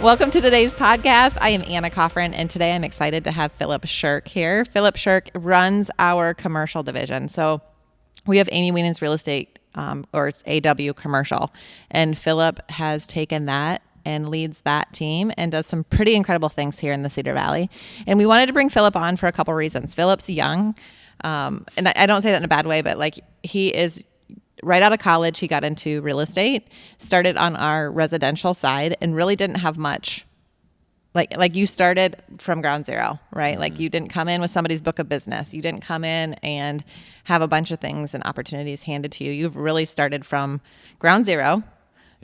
Welcome to today's podcast. I am Anna Caughron, and today I'm excited to have Phillip Shirk here. Phillip Shirk runs our commercial division. So we have Amy Wienen's real estate, or it's AW commercial, and Phillip has taken that and leads that team and does some pretty incredible things here in the Cedar Valley. And we wanted to bring Phillip on for a couple reasons. Phillip's young, and I don't say that in a bad way, but like he is right out of college. He got into real estate, started on our residential side, and really didn't have much. Like you started from ground zero, right? Mm-hmm. Like you didn't come in with somebody's book of business. You didn't come in and have a bunch of things and opportunities handed to you. You've really started from ground zero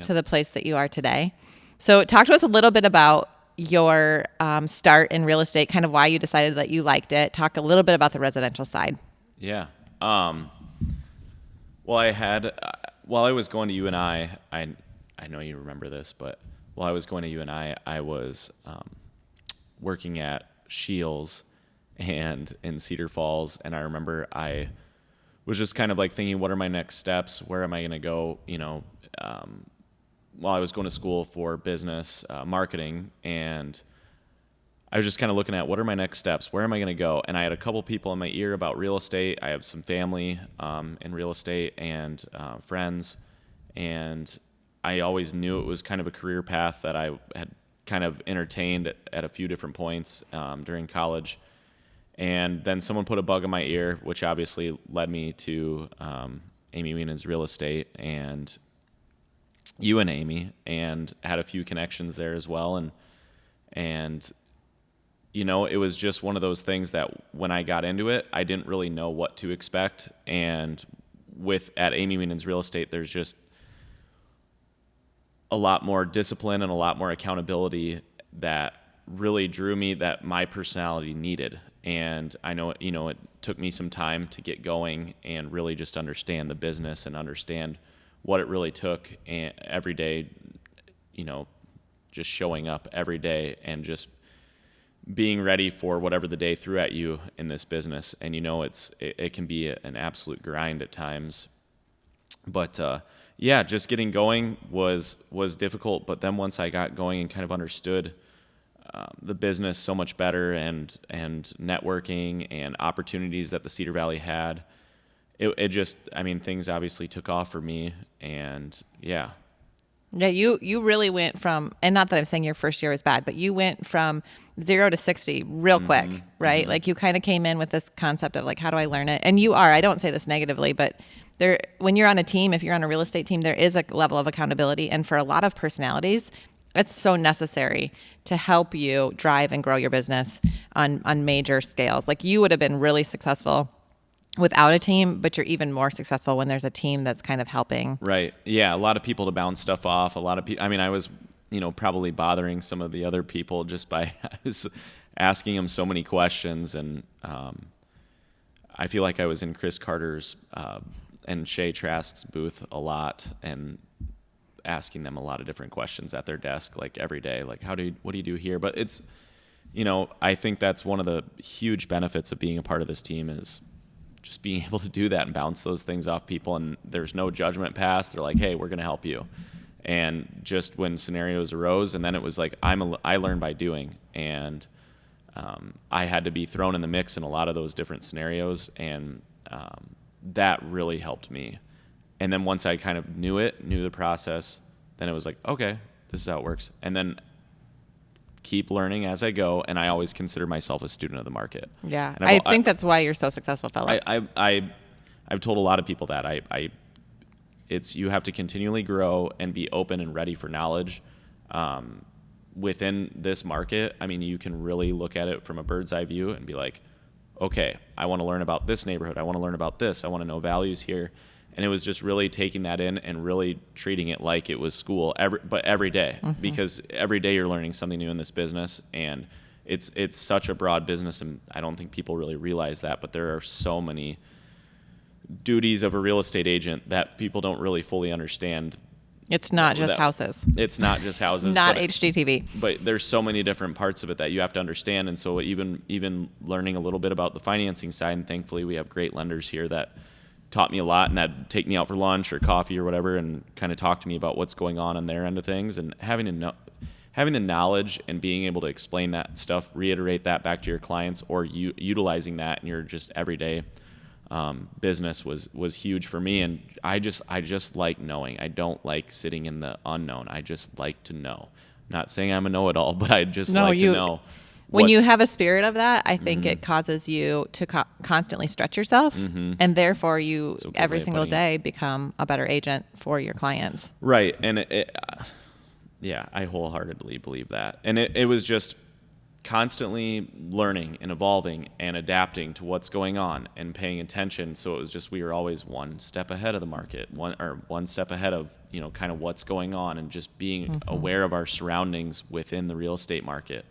to the place that you are today. So talk to us a little bit about your start in real estate, kind of why you decided that you liked it. Talk a little bit about the residential side. Yeah. Well, I had, while I was going to UNI, I know you remember this, but while I was going to UNI, I was working at Shields and in Cedar Falls, and I remember I was just kind of like thinking, what are my next steps? Where am I going to go? You know, while I was going to school for business marketing, and I was just kind of looking at what are my next steps? Where am I going to go? And I had a couple people in my ear about real estate. I have some family in real estate and friends, and I always knew it was kind of a career path that I had kind of entertained at a few different points during college. And then someone put a bug in my ear, which obviously led me to Amy Wienen's real estate and you and Amy, and had a few connections there as well. And you know, it was just one of those things that when I got into it, I didn't really know what to expect. And at Amy Wienen's real estate, there's just a lot more discipline and a lot more accountability that really drew me, that my personality needed. And I know, you know, it took me some time to get going and really just understand the business and understand what it really took, and every day, you know, just showing up every day and just being ready for whatever the day threw at you in this business. And you know, it can be an absolute grind at times, but yeah, just getting going was difficult. But then once I got going and kind of understood the business so much better, and networking and opportunities that the Cedar Valley had, it just, I mean, things obviously took off for me. And yeah, you really went from, and not that I'm saying your first year was bad, but you went from 0 to 60 real quick, right? Mm-hmm. Like you kind of came in with this concept of like, how do I learn it? And I don't say this negatively, but when you're on a team, if you're on a real estate team, there is a level of accountability. And for a lot of personalities, it's so necessary to help you drive and grow your business on major scales. Like you would have been really successful without a team, but you're even more successful when there's a team that's kind of helping. Right. Yeah. A lot of people to bounce stuff off. A lot of people, I mean, I was, you know, probably bothering some of the other people just by, I was asking them so many questions. And I feel like I was in Chris Carter's and Shay Trask's booth a lot, and asking them a lot of different questions at their desk, like every day, like what do you do here? But it's, you know, I think that's one of the huge benefits of being a part of this team, is just being able to do that and bounce those things off people, and there's no judgment passed. They're like, hey, we're going to help you. And just when scenarios arose, and then it was like, I learned by doing, and I had to be thrown in the mix in a lot of those different scenarios, and that really helped me. And then once I kind of knew the process, then it was like, okay, this is how it works. And then keep learning as I go, and I always consider myself a student of the market. Yeah, I think that's why you're so successful, Phillip. I've told a lot of people that it's you have to continually grow and be open and ready for knowledge. Within this market, I mean, you can really look at it from a bird's eye view and be like, okay, I want to learn about this neighborhood. I want to learn about this. I want to know values here. And it was just really taking that in and really treating it like it was school, but every day, mm-hmm. because every day you're learning something new in this business, and it's such a broad business, and I don't think people really realize that, but there are so many duties of a real estate agent that people don't really fully understand. It's not just houses. It's not just houses. It's not HGTV. But there's so many different parts of it that you have to understand, and so even learning a little bit about the financing side, and thankfully we have great lenders here that taught me a lot, and that'd take me out for lunch or coffee or whatever and kind of talk to me about what's going on their end of things, and having having the knowledge and being able to explain that stuff, reiterate that back to your clients, or utilizing that in your just everyday business was huge for me. And I just like knowing. I don't like sitting in the unknown. I just like to know. Not saying I'm a know-it-all, but I just like to know. When you have a spirit of that, I think it causes you to constantly stretch yourself, and therefore you every single day become a better agent for your clients. Right, and I wholeheartedly believe that. And it was just constantly learning and evolving and adapting to what's going on and paying attention. So it was just we were always one step ahead of the market, one step ahead of kind of what's going on, and just being aware of our surroundings within the real estate market.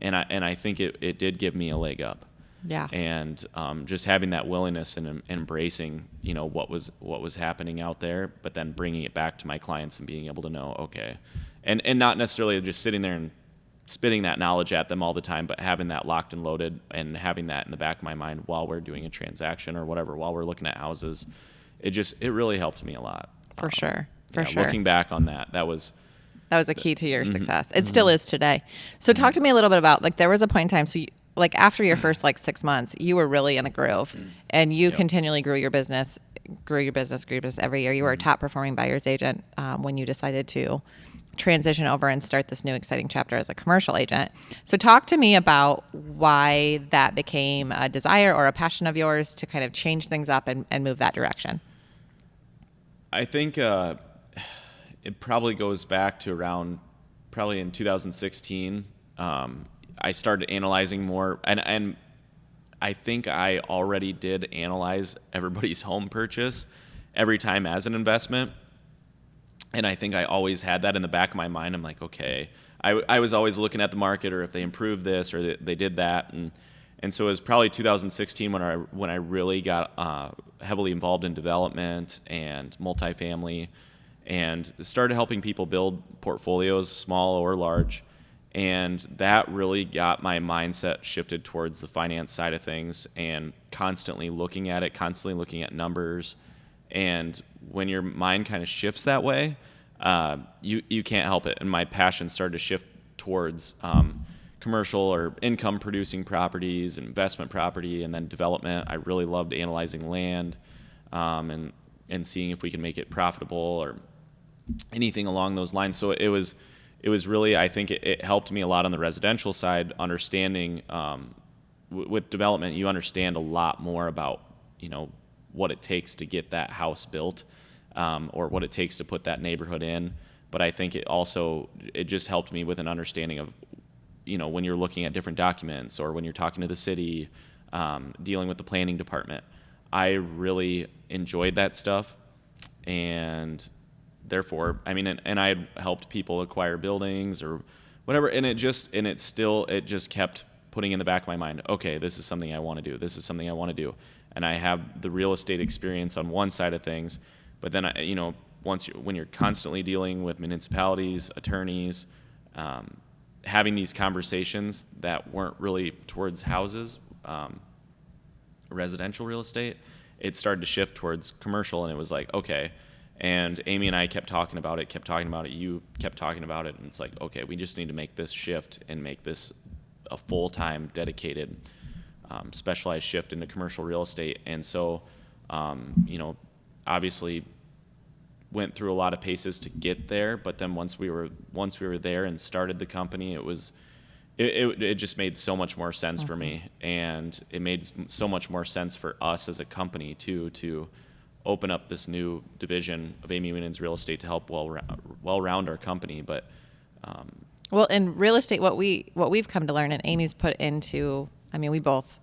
And I think it did give me a leg up. Yeah. And just having that willingness and embracing, what was happening out there, but then bringing it back to my clients and being able to know, okay, and not necessarily just sitting there and spitting that knowledge at them all the time, but having that locked and loaded and having that in the back of my mind while we're doing a transaction or whatever, while we're looking at houses. It really helped me a lot. For sure. Looking back on that was a key to your success. It still is today. So talk to me a little bit about, there was a point in time, so after your first 6 months, you were really in a groove, and you continually grew your business every year. You were a top performing buyer's agent when you decided to transition over and start this new exciting chapter as a commercial agent. So talk to me about why that became a desire or a passion of yours to kind of change things up and move that direction. I think it probably goes back to around probably in 2016. I started analyzing more, and I think I already did analyze everybody's home purchase every time as an investment. And I think I always had that in the back of my mind. I'm like, okay, I was always looking at the market, or if they improved this or they did that. And so it was probably 2016 when I really got heavily involved in development and multifamily, and started helping people build portfolios, small or large. And that really got my mindset shifted towards the finance side of things, and constantly looking at it, constantly looking at numbers. And when your mind kind of shifts that way, you can't help it. And my passion started to shift towards commercial or income producing properties, investment property, and then development. I really loved analyzing land and seeing if we can make it profitable or anything along those lines. So it was really, I think it helped me a lot on the residential side, understanding with development, you understand a lot more about, what it takes to get that house built, or what it takes to put that neighborhood in. But I think it just helped me with an understanding of, when you're looking at different documents or when you're talking to the city, dealing with the planning department. I really enjoyed that stuff, and therefore, and I had helped people acquire buildings or whatever, and it just kept putting in the back of my mind, okay, this is something I want to do. This is something I want to do. And I have the real estate experience on one side of things, but then when you're constantly dealing with municipalities, attorneys, having these conversations that weren't really towards houses, residential real estate, it started to shift towards commercial, and it was like, okay. And Amy and I kept talking about it, you kept talking about it, and it's like, okay, we just need to make this shift and make this a full-time, dedicated, specialized shift into commercial real estate. And so, obviously went through a lot of paces to get there, but then once we were there and started the company, it just made so much more sense for me, and it made so much more sense for us as a company too, to open up this new division of Amy Winans Real Estate to help well round our company. But well, in real estate, what we've come to learn, and Amy's put into, we both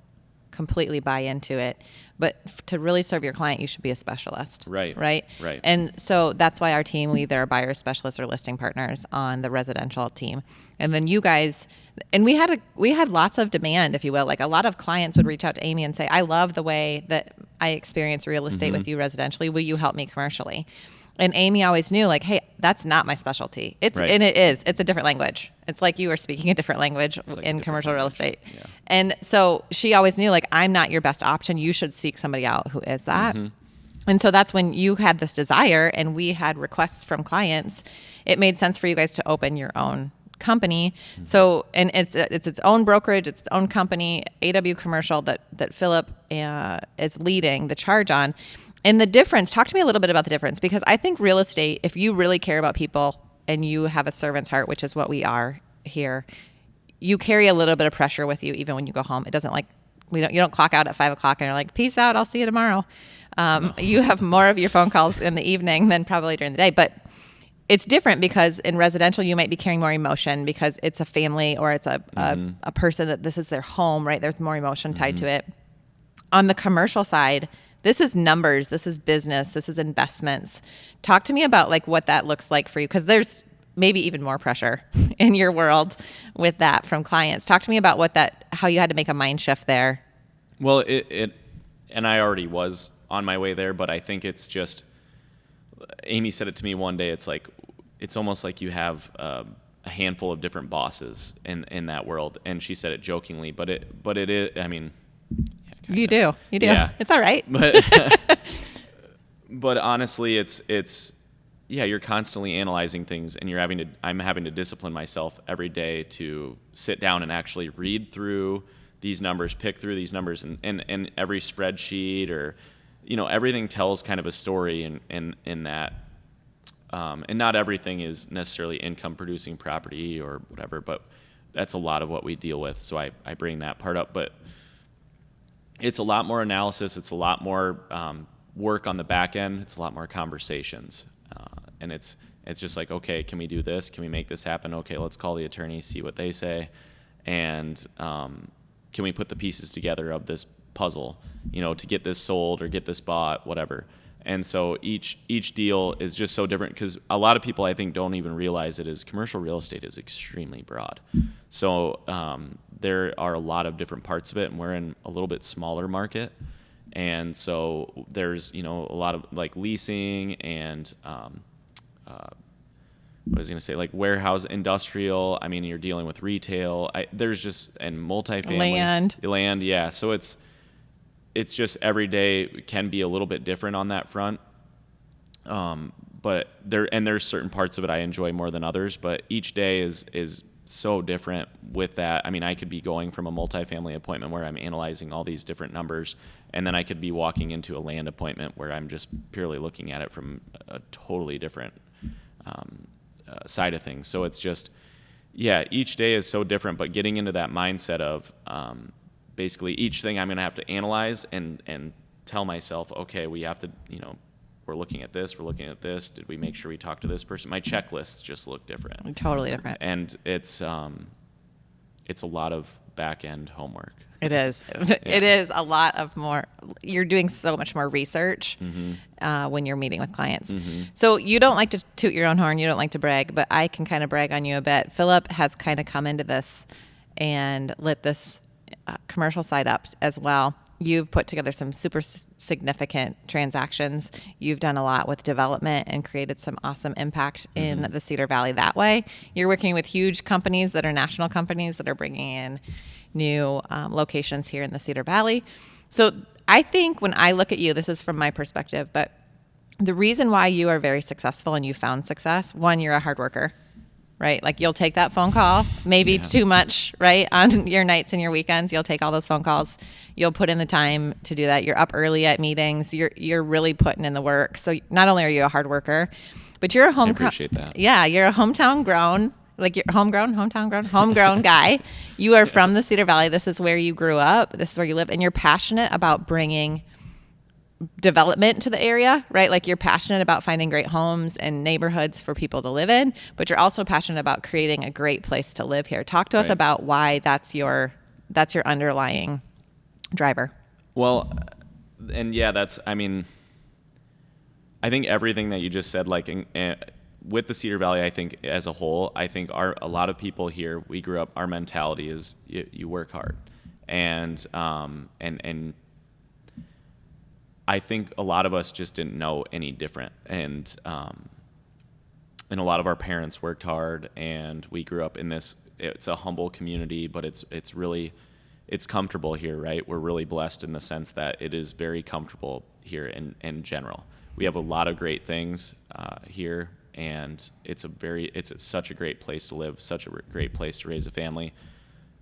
completely buy into it, but to really serve your client, you should be a specialist. Right. And so that's why our team, we either are buyers, specialists, or listing partners on the residential team. And then you guys, and we had lots of demand, if you will. Like, a lot of clients would reach out to Amy and say, I love the way that I experience real estate with you residentially. Will you help me commercially? And Amy always knew, like, hey, that's not my specialty. And it is. It's a different language. It's like you are speaking a different language in commercial real estate. Yeah. And so she always knew, like, I'm not your best option. You should seek somebody out who is that. And so that's when you had this desire, and we had requests from clients. It made sense for you guys to open your own company. So, and it's its own brokerage, it's its own company, AW Commercial, that Phillip is leading the charge on. And the difference, talk to me a little bit about the difference, because I think real estate, if you really care about people and you have a servant's heart, which is what we are here, you carry a little bit of pressure with you even when you go home. It doesn't like, you don't clock out at 5 o'clock and you're like, peace out, I'll see you tomorrow. You have more of your phone calls in the evening than probably during the day. But it's different because in residential, you might be carrying more emotion because it's a family or it's a person that this is their home, right? There's more emotion tied to it. On the commercial side, this is numbers, this is business, this is investments. Talk to me about like what that looks like for you, because there's maybe even more pressure in your world with that from clients. Talk to me about how you had to make a mind shift there. Well, and I already was on my way there, but I think it's just, Amy said it to me one day, it's almost like you have a handful of different bosses in that world. And she said it jokingly, but it is, I mean, yeah, you do. Yeah. It's all right. But honestly, it's you're constantly analyzing things, and I'm having to discipline myself every day to sit down and actually read through these numbers, pick through these numbers, and every spreadsheet, or everything tells kind of a story in that. And not everything is necessarily income producing property or whatever, but that's a lot of what we deal with. So I bring that part up, but it's a lot more analysis. It's a lot more work on the back end. It's a lot more conversations. And it's just like, okay, can we do this? Can we make this happen? Okay, let's call the attorney, see what they say. And can we put the pieces together of this puzzle, to get this sold or get this bought, whatever. And so each deal is just so different, because a lot of people, I think, don't even realize commercial real estate is extremely broad. So there are a lot of different parts of it, and we're in a little bit smaller market. And so there's, a lot of like leasing and what was I going to say, like warehouse, industrial. I mean, you're dealing with retail. There's just, and multifamily. Land, yeah. So it's just every day can be a little bit different on that front. But there's certain parts of it I enjoy more than others, but each day is so different with that. I mean, I could be going from a multifamily appointment where I'm analyzing all these different numbers, and then I could be walking into a land appointment where I'm just purely looking at it from a totally different side of things. So it's just, each day is so different, but getting into that mindset of basically each thing I'm going to have to analyze and tell myself, okay, we have to, we're looking at this, did we make sure we talked to this person? My checklists just look different. Totally different. And it's a lot of back end homework. It is. Yeah. It is a lot of more. You're doing so much more research when you're meeting with clients. Mm-hmm. So you don't like to toot your own horn. You don't like to brag, but I can kind of brag on you a bit. Phillip has kind of come into this and lit this commercial side up as well. You've put together some super significant transactions. You've done a lot with development and created some awesome impact in the Cedar Valley that way. You're working with huge companies that are national companies that are bringing in new locations here in the Cedar Valley. So I think when I look at you, this is from my perspective, but the reason why you are very successful and you found success, one, you're a hard worker, right? Like you'll take that phone call, maybe too much, right? On your nights and your weekends, you'll take all those phone calls. You'll put in the time to do that. You're up early at meetings. You're really putting in the work. So not only are you a hard worker, but you're a I appreciate that. Yeah, you're a hometown grown guy. You are from the Cedar Valley. This is where you grew up. This is where you live. And you're passionate about bringing development to the area, right? Like you're passionate about finding great homes and neighborhoods for people to live in, but you're also passionate about creating a great place to live here. Talk to us about why that's your underlying driver. Well, and I think everything that you just said, like with the Cedar Valley, I think as a whole, I think a lot of people here, we grew up, our mentality is you work hard, and I think a lot of us just didn't know any different, and a lot of our parents worked hard, and we grew up in this. It's a humble community, but it's really comfortable here, right? We're really blessed in the sense that it is very comfortable here in general. We have a lot of great things here, and such a great place to live, such a great place to raise a family,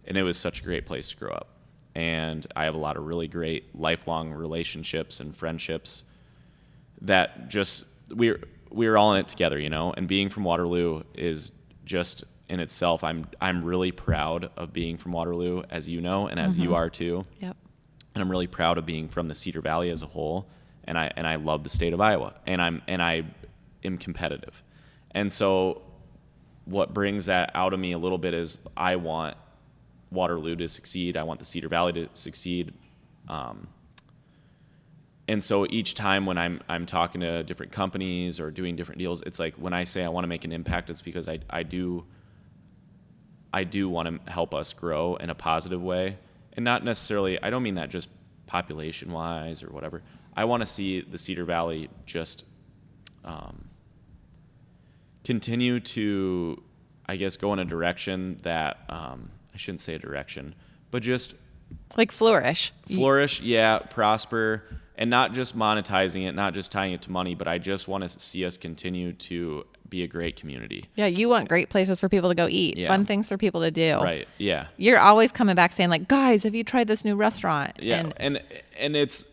and it was such a great place to grow up. And I have a lot of really great lifelong relationships and friendships that just we were all in it together, and being from Waterloo is just in itself, I'm really proud of being from Waterloo, as you know, and as you are too. Yep. And I'm really proud of being from the Cedar Valley as a whole, and I love the state of Iowa, and I am competitive. And so what brings that out of me a little bit is I want Waterloo to succeed. I want the Cedar Valley to succeed. And so each time when I'm talking to different companies or doing different deals, it's like when I say I want to make an impact, it's because I do want to help us grow in a positive way. And not necessarily, I don't mean that just population-wise or whatever. I want to see the Cedar Valley just continue to, I guess, go in a direction that, I shouldn't say a direction, but just like flourish, prosper, and not just monetizing it, not just tying it to money, but I just want to see us continue to be a great community. Yeah, you want great places for people to go eat, fun things for people to do. Right, yeah. You're always coming back saying like, guys, have you tried this new restaurant? Yeah, and it's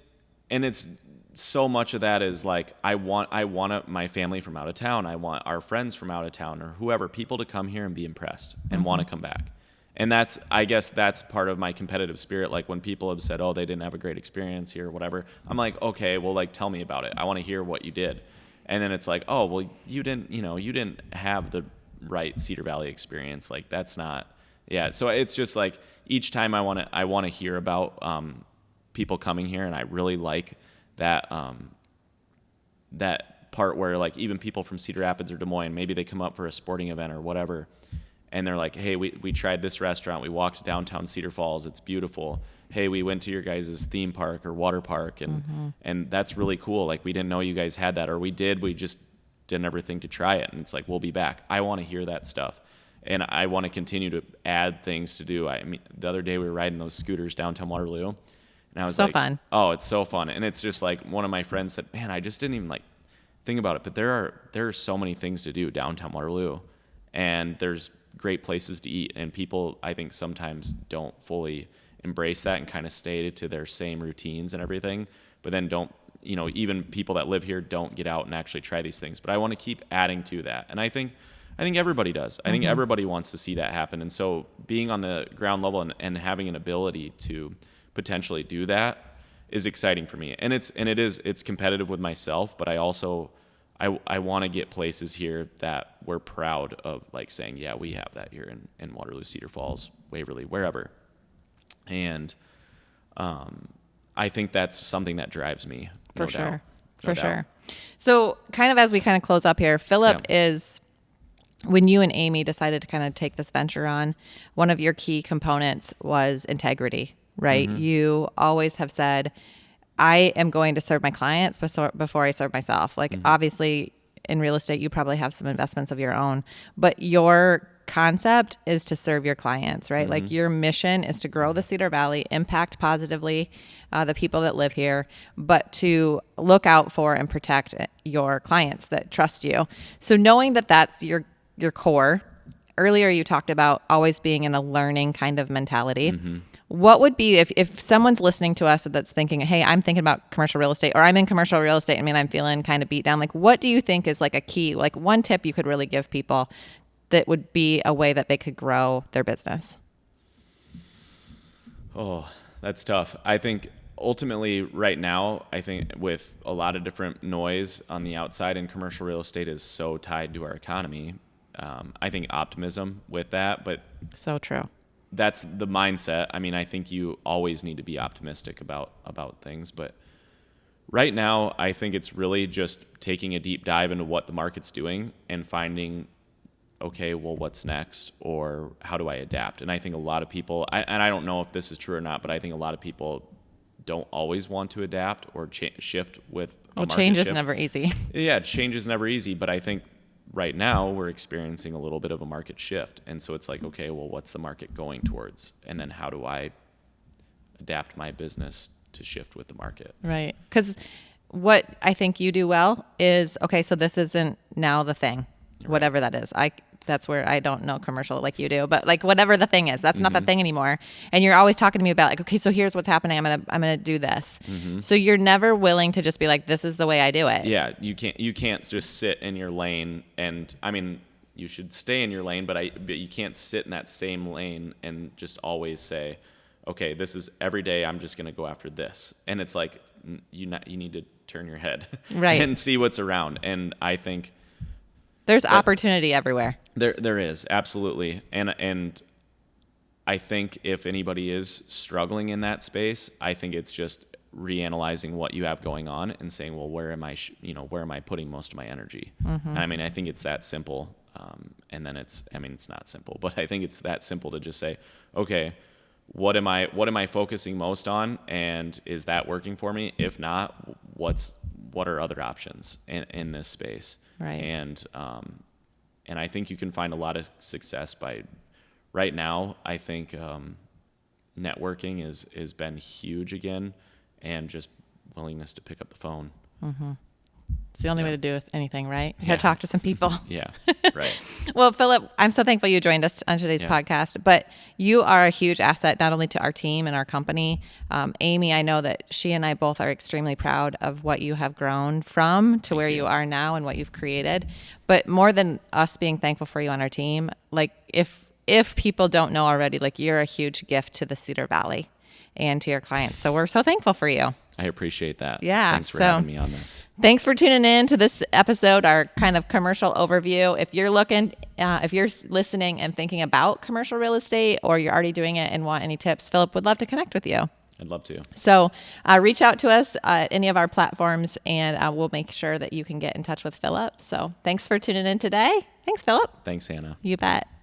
so much of that is like I want my family from out of town. I want our friends from out of town or whoever, people to come here and be impressed and want to come back. And I guess that's part of my competitive spirit. Like when people have said, oh, they didn't have a great experience here or whatever, I'm like, okay, well, like, tell me about it. I want to hear what you did. And then it's like, oh, well, you didn't have the right Cedar Valley experience. Like that's not, yeah. So it's just like each time I want to hear about people coming here, and I really like that that part where like even people from Cedar Rapids or Des Moines, maybe they come up for a sporting event or whatever, and they're like, hey, we tried this restaurant. We walked downtown Cedar Falls. It's beautiful. Hey, we went to your guys' theme park or water park, and that's really cool. Like, we didn't know you guys had that, or we did. We just didn't ever think to try it. And it's like, we'll be back. I want to hear that stuff, and I want to continue to add things to do. I mean, the other day we were riding those scooters downtown Waterloo, and I was like, fun. Oh, it's so fun. And it's just like one of my friends said, man, I just didn't even like think about it, but there are so many things to do downtown Waterloo, and there's great places to eat, and people I think sometimes don't fully embrace that and kind of stay to their same routines and everything, but then don't, even people that live here don't get out and actually try these things. But I want to keep adding to that, and I think everybody does. I think everybody wants to see that happen. And so being on the ground level and having an ability to potentially do that is exciting for me. And it's competitive with myself, but I also I want to get places here that we're proud of, like saying, yeah, we have that here in Waterloo, Cedar Falls, Waverly, wherever. And I think that's something that drives me. For sure. So kind of as we kind of close up here, Phillip is, when you and Amy decided to kind of take this venture on, one of your key components was integrity, right? You always have said, I am going to serve my clients before I serve myself. Like obviously in real estate, you probably have some investments of your own, but your concept is to serve your clients, right? Like your mission is to grow the Cedar Valley, impact positively the people that live here, but to look out for and protect your clients that trust you. So knowing that that's your core, earlier you talked about always being in a learning kind of mentality. What would be, if someone's listening to us that's thinking, hey, I'm thinking about commercial real estate, or I'm in commercial real estate, I'm feeling kind of beat down. Like, what do you think is like a key, like one tip you could really give people that would be a way that they could grow their business? Oh, that's tough. I think ultimately right now, I think with a lot of different noise on the outside, and commercial real estate is so tied to our economy. I think optimism with that, but so true. That's the mindset. I think you always need to be optimistic about things, but right now I think it's really just taking a deep dive into what the market's doing and finding, okay, well, what's next, or how do I adapt? And I think a lot of people, and I don't know if this is true or not, but I think a lot of people don't always want to adapt or shift with a market change is shift. Never easy. Yeah, change is never easy, but I think right now we're experiencing a little bit of a market shift. And so it's like, okay, well, what's the market going towards? And then how do I adapt my business to shift with the market? Right. Because what I think you do well is, okay, so this isn't now the thing. whatever that is. That's where I don't know commercial like you do, but like whatever the thing is, that's not the thing anymore. And you're always talking to me about like, okay, so here's what's happening. I'm gonna do this. So you're never willing to just be like, this is the way I do it. Yeah, you can't just sit in your lane, and I mean, you should stay in your lane, but you can't sit in that same lane and just always say, okay, this is every day. I'm just gonna go after this, and it's like you need to turn your head right and see what's around. And I think there's opportunity everywhere. There is, absolutely. And I think if anybody is struggling in that space, I think it's just reanalyzing what you have going on and saying, well, where am I putting most of my energy? And I mean, I think it's that simple. And then it's not simple, but I think it's that simple to just say, okay, what am I focusing most on? And is that working for me? If not, what are other options in this space? Right. And I think you can find a lot of success by right now. I think networking has been huge again, and just willingness to pick up the phone. It's the only way to do anything, right? You got to talk to some people. Yeah, right. Well, Phillip, I'm so thankful you joined us on today's podcast, but you are a huge asset, not only to our team and our company. Amy, I know that she and I both are extremely proud of what you have grown from to where you are now and what you've created. But more than us being thankful for you on our team, like if people don't know already, like you're a huge gift to the Cedar Valley and to your clients. So we're so thankful for you. I appreciate that. Yeah. Thanks for having me on this. Thanks for tuning in to this episode, our kind of commercial overview. If you're listening and thinking about commercial real estate, or you're already doing it and want any tips, Phillip would love to connect with you. I'd love to. So reach out to us at any of our platforms, and we'll make sure that you can get in touch with Phillip. So thanks for tuning in today. Thanks, Phillip. Thanks, Hannah. You bet.